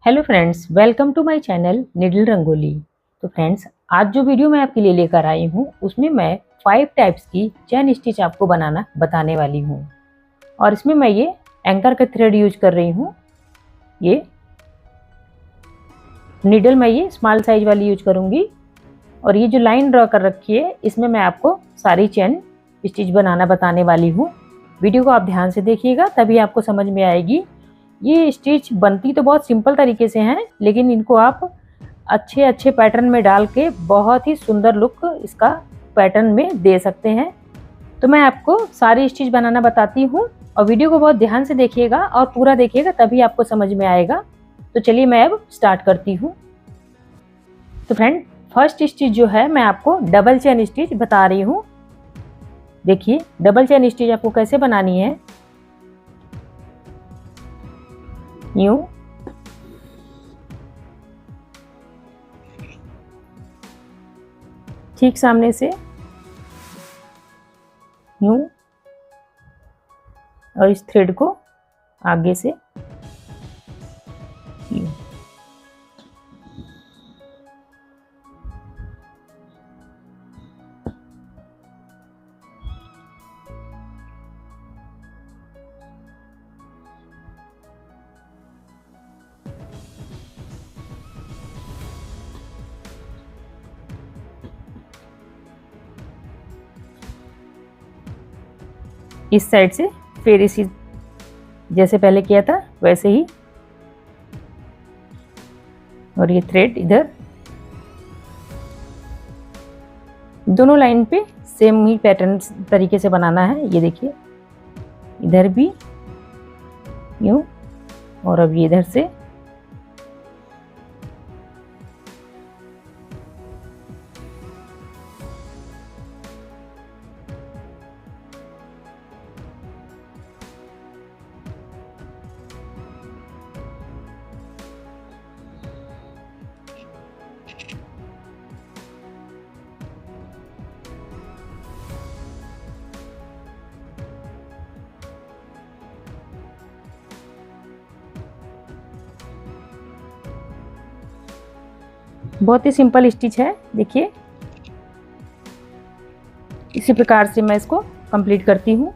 Hello friends, welcome to my channel needle Rangoli. तो friends, आज जो वीडियो मैं आपके लिए लेकर आई हूँ उसमें मैं 5 टाइप्स की चैन स्टिच आपको बनाना बताने वाली हूँ। और इसमें मैं ये एंकर का थ्रेड यूज कर रही हूँ। ये निडल मैं ये स्मॉल साइज वाली यूज करूँगी। और ये जो लाइन ड्रॉ कर रखी है इसमें मैं आपको सारी चैन स्टिच बनाना बताने वाली हूँ। वीडियो को आप ध्यान से देखिएगा, तभी आपको समझ में आएगी। ये स्टिच बनती तो बहुत सिंपल तरीके से हैं, लेकिन इनको आप अच्छे अच्छे पैटर्न में डाल के बहुत ही सुंदर लुक इसका पैटर्न में दे सकते हैं। तो मैं आपको सारी स्टिच बनाना बताती हूँ और वीडियो को बहुत ध्यान से देखिएगा और पूरा देखिएगा, तभी आपको समझ में आएगा। तो चलिए मैं अब स्टार्ट करती हूँ। तो फ्रेंड, फर्स्ट स्टिच जो है मैं आपको डबल चेन स्टिच बता रही हूँ। देखिए डबल चेन स्टिच आपको कैसे बनानी है। यूं ठीक सामने से यूं और इस थ्रेड को आगे से यूं। इस साइड से फिर इसी जैसे पहले किया था वैसे ही, और ये थ्रेड इधर दोनों लाइन पे सेम ही पैटर्न तरीके से बनाना है। ये देखिए इधर भी यूं, और अब ये इधर से बहुत ही सिंपल स्टिच है। देखिए इसी प्रकार से मैं इसको कंप्लीट करती हूँ।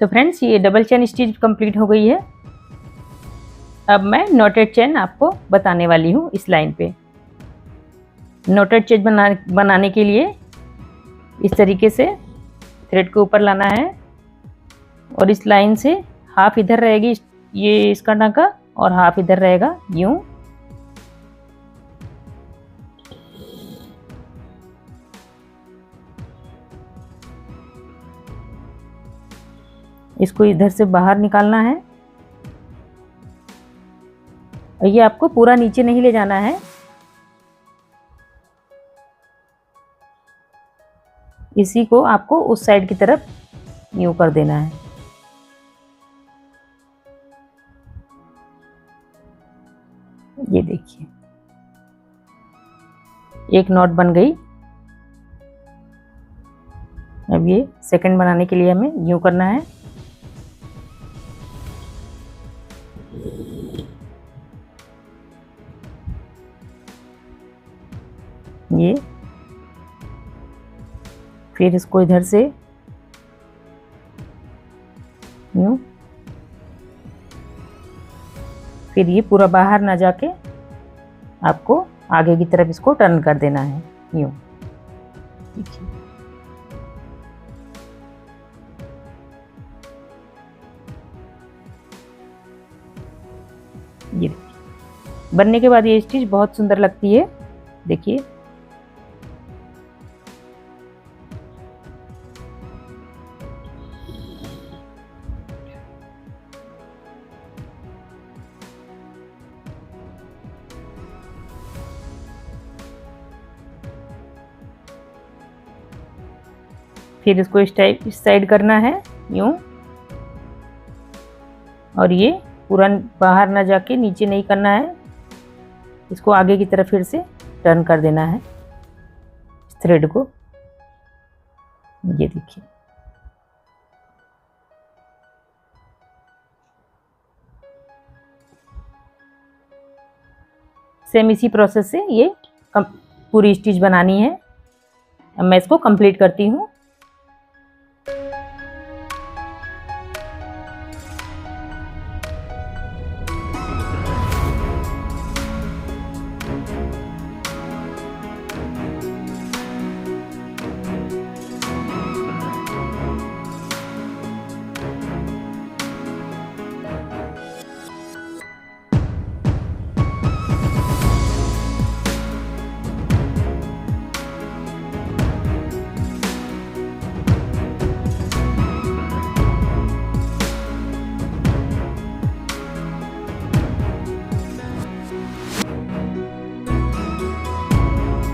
तो फ्रेंड्स, ये डबल चेन स्टिच कंप्लीट हो गई है। अब मैं नॉटेड चेन आपको बताने वाली हूँ। इस लाइन पे नॉटेड चेन बनाने के लिए इस तरीके से थ्रेड को ऊपर लाना है और इस लाइन से हाफ इधर रहेगी ये इसका नाका, और हाफ इधर रहेगा यूं। इसको इधर से बाहर निकालना है और ये आपको पूरा नीचे नहीं ले जाना है। इसी को आपको उस साइड की तरफ यूं कर देना है। ये देखिए एक नॉट बन गई। अब ये सेकंड बनाने के लिए हमें यूं करना है। ये फिर इसको इधर से यूं, फिर ये पूरा बाहर ना जाके आपको आगे की तरफ इसको टर्न कर देना है यूं। ये बनने के बाद ये स्टिच बहुत सुंदर लगती है। देखिए फिर इसको इस साइड करना है यूं, और ये पूरा बाहर ना जाके नीचे नहीं करना है, इसको आगे की तरफ फिर से टर्न कर देना है इस थ्रेड को। ये देखिए, सेम इसी प्रोसेस से ये पूरी स्टिच बनानी है। अब मैं इसको कंप्लीट करती हूँ।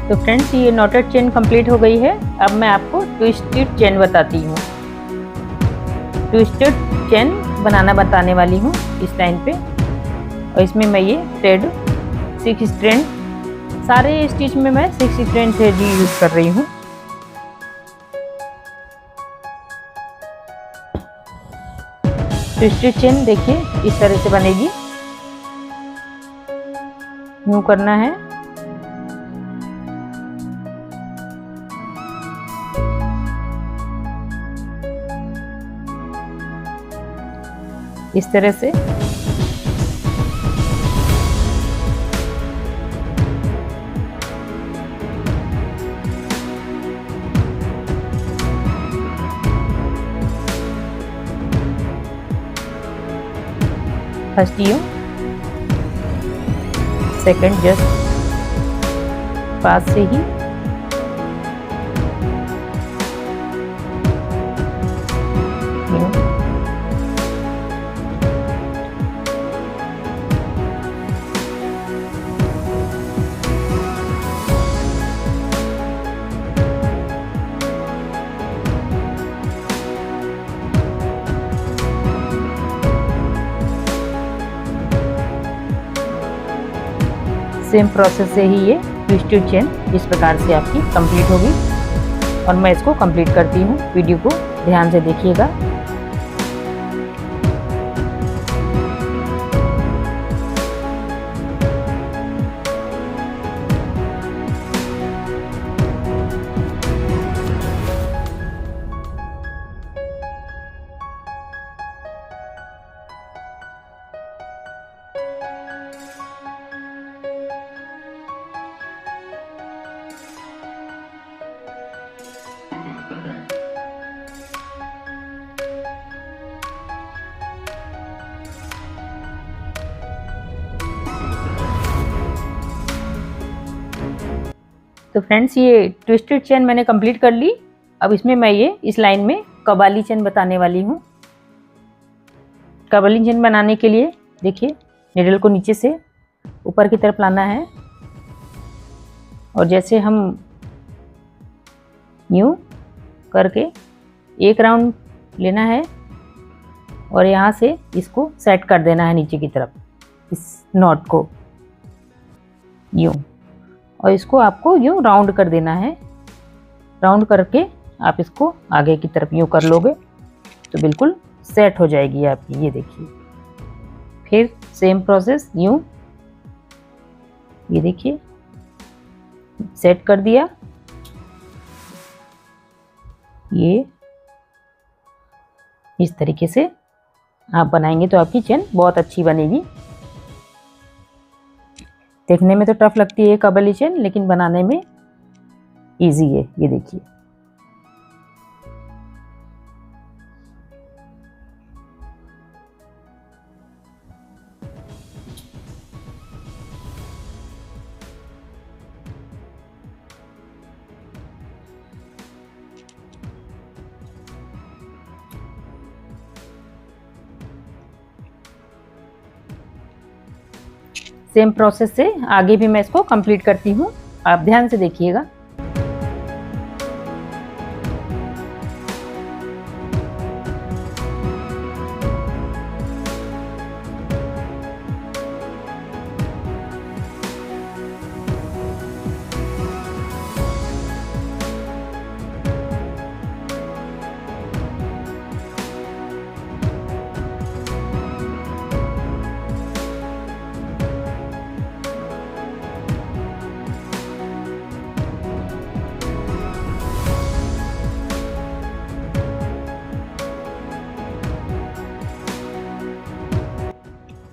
तो फ्रेंड्स, ये नॉटेड चेन कंप्लीट हो गई है। अब मैं आपको ट्विस्टेड चेन बताती हूँ। ट्विस्टेड चेन बनाना बताने वाली हूँ इस लाइन पे, और इसमें मैं ये थ्रेड 6 स्ट्रैंड, सारे स्टिच में मैं 6 स्ट्रैंड थ्रेड यूज कर रही हूँ। ट्विस्टेड चेन देखिए इस तरह से बनेगी, यूं करना है। इस तरह से फर्स्ट यूं, सेकंड जस्ट पास से ही, सेम प्रोसेस से ही ये ट्विस्टेड चेन इस प्रकार से आपकी कंप्लीट होगी। और मैं इसको कंप्लीट करती हूँ। वीडियो को ध्यान से देखिएगा। तो फ्रेंड्स, ये ट्विस्टेड चेन मैंने कंप्लीट कर ली। अब इसमें मैं ये इस लाइन में कबाली चेन बताने वाली हूँ। कबाली चेन बनाने के लिए देखिए, निडल को नीचे से ऊपर की तरफ लाना है, और जैसे हम यूं करके एक राउंड लेना है, और यहाँ से इसको सेट कर देना है नीचे की तरफ, इस नॉट को यूं, और इसको आपको यूं राउंड कर देना है। राउंड करके आप इसको आगे की तरफ यूं कर लोगे तो बिल्कुल सेट हो जाएगी आपकी। ये देखिए, फिर सेम प्रोसेस यूं, ये देखिए सेट कर दिया। ये इस तरीके से आप बनाएंगे तो आपकी चेन बहुत अच्छी बनेगी। देखने में तो टफ लगती है कबाली चेन, लेकिन बनाने में इजी है। ये देखिए, सेम प्रोसेस से आगे भी मैं इसको कंप्लीट करती हूँ। आप ध्यान से देखिएगा।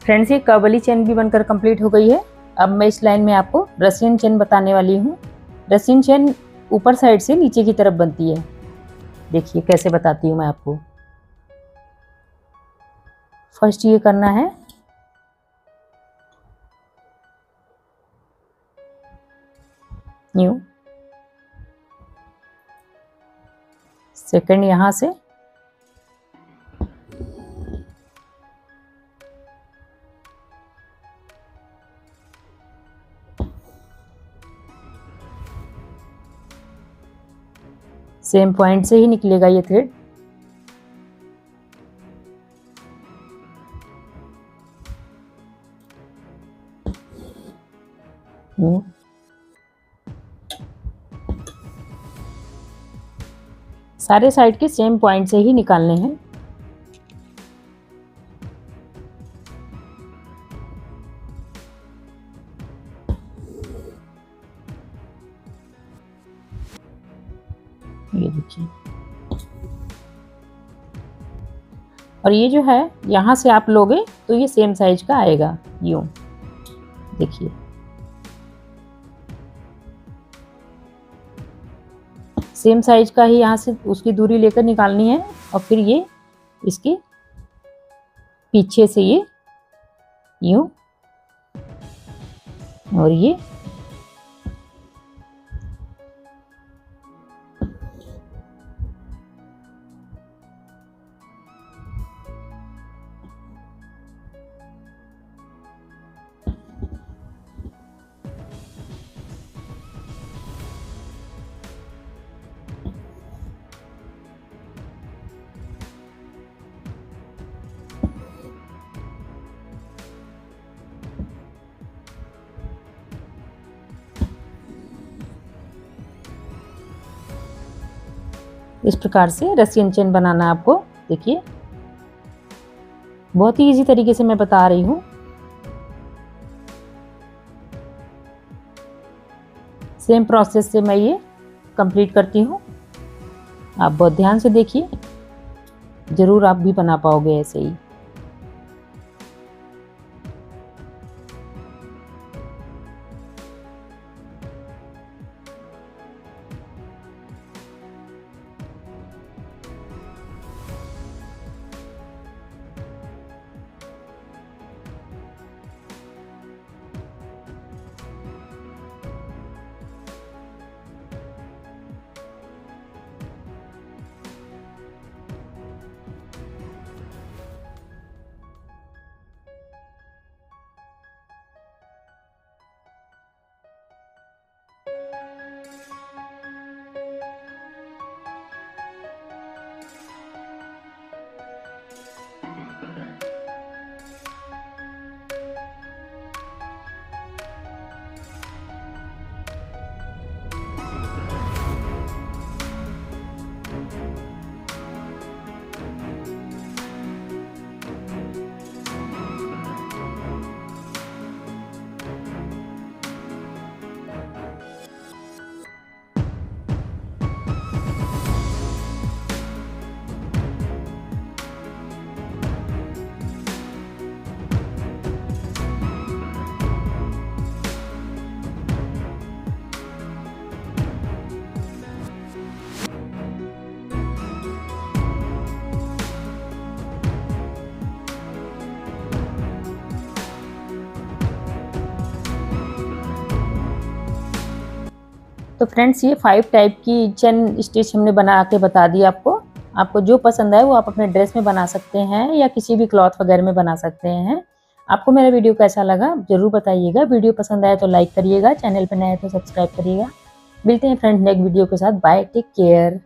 फ्रेंड्स ये कर्व वाली चेन भी बनकर कंप्लीट हो गई है। अब मैं इस लाइन में आपको रसियन चेन बताने वाली हूँ। रसियन चेन ऊपर साइड से नीचे की तरफ बनती है। देखिए कैसे बताती हूँ मैं आपको। फर्स्ट ये करना है, यूं, सेकंड यहां से, सेम पॉइंट से ही निकलेगा ये थ्रेड। सारे साइड के सेम पॉइंट से ही निकालने हैं। ये देखिए, और ये जो है यहां से आप लोगे तो ये सेम साइज का आएगा, यूं देखिए। सेम साइज का ही यहाँ से उसकी दूरी लेकर निकालनी है, और फिर ये इसके पीछे से ये यूं, और ये इस प्रकार से रसियन चेन बनाना है आपको। देखिए बहुत ही इजी तरीके से मैं बता रही हूँ। सेम प्रोसेस से मैं ये कंप्लीट करती हूँ। आप बहुत ध्यान से देखिए, जरूर आप भी बना पाओगे ऐसे ही। तो फ्रेंड्स ये 5 टाइप की चेन स्टिच हमने बना के बता दी आपको। आपको जो पसंद आए वो आप अपने ड्रेस में बना सकते हैं या किसी भी क्लॉथ वगैरह में बना सकते हैं। आपको मेरा वीडियो कैसा लगा जरूर बताइएगा। वीडियो पसंद आए तो लाइक करिएगा, चैनल पर नए हैं तो सब्सक्राइब करिएगा। मिलते हैं फ्रेंड्स नेक्स्ट वीडियो के साथ। Bye, take care.